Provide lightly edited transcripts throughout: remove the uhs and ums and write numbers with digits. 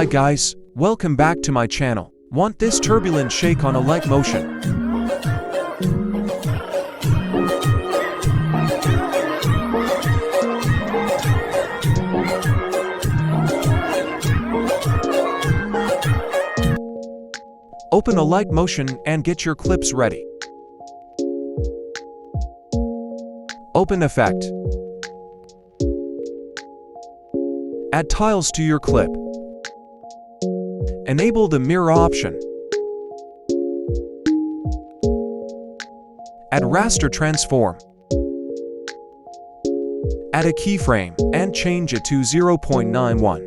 Hi guys, welcome back to my channel. Want this turbulent shake on Alight Motion? Open Alight Motion and get your clips ready. Open Effect. Add tiles to your clip. Enable the mirror option. Add raster transform. Add a keyframe and change it to 0.91.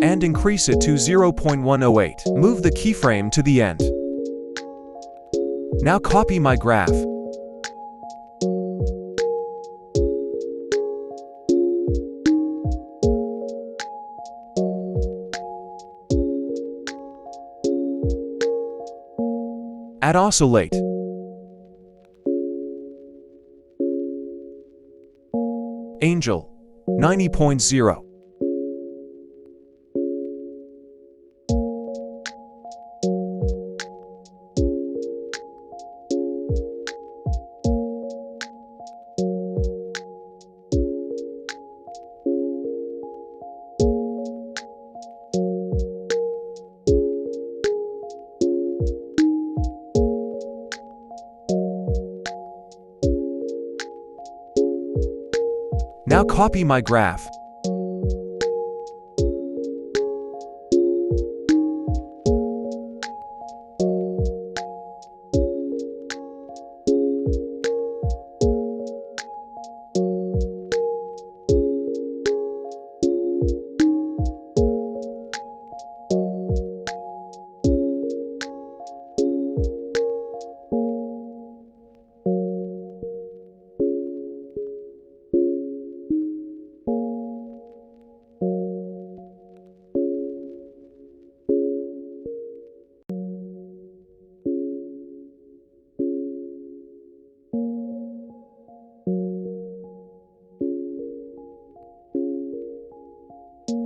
And increase it to 0.108. Move the keyframe to the end. Now copy my graph. Add oscillate. Angel 90.0. Now copy my graph.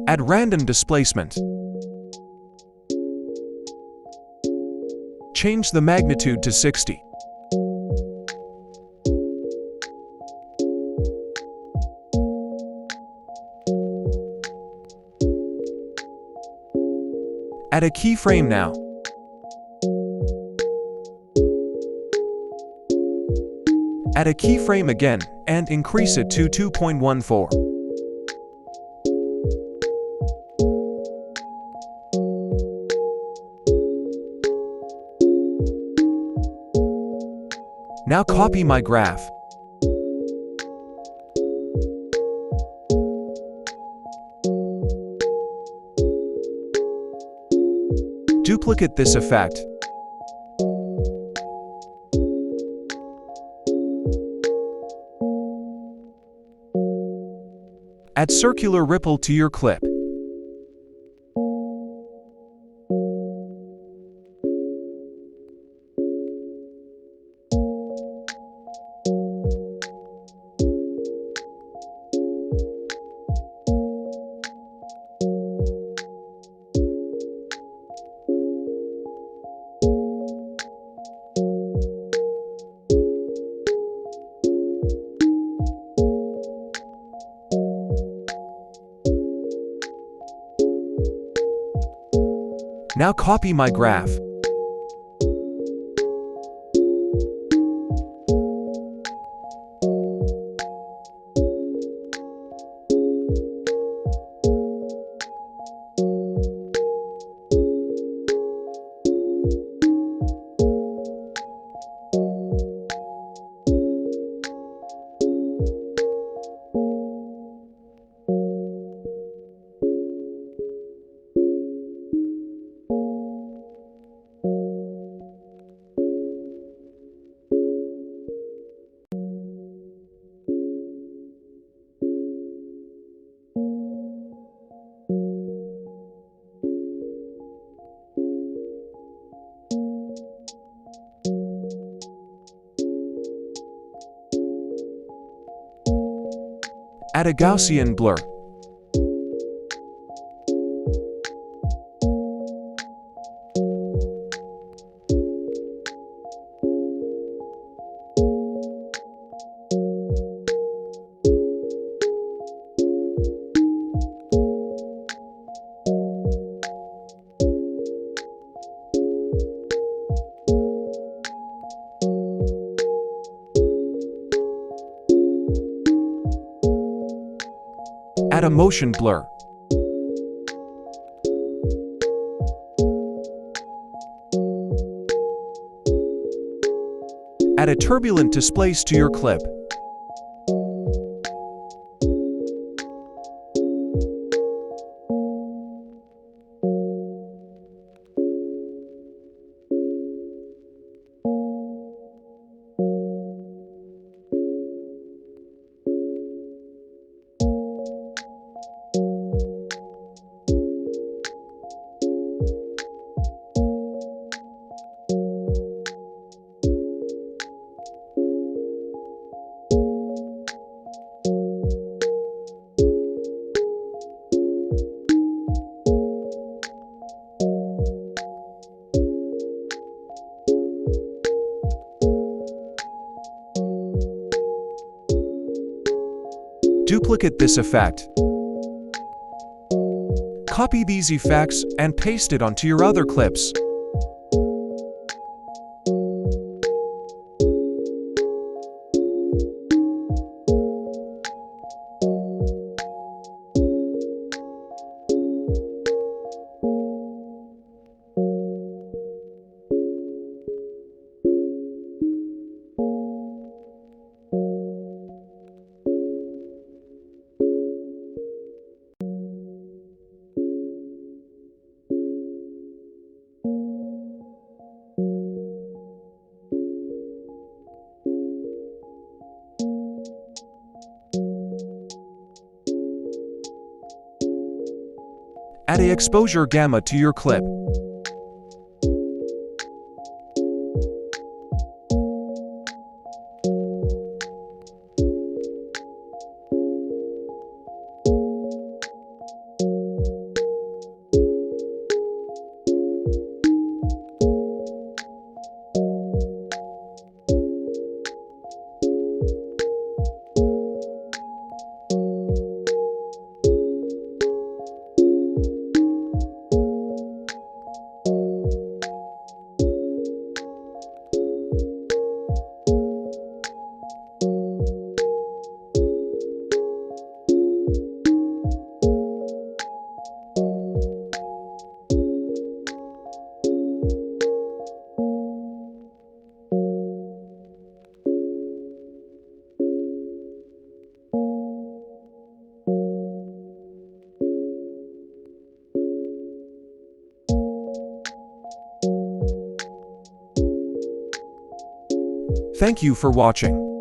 Add random displacement. Change the magnitude to 60. Add a keyframe now. Add a keyframe again and increase it to 2.14. Now copy my graph. Duplicate this effect. Add circular ripple to your clip. Now copy my graph. Add a Gaussian blur. Add a motion blur. Add a turbulent displace to your clip. Duplicate this effect. Copy these effects and paste it onto your other clips. Add a exposure gamma to your clip. Thank you for watching.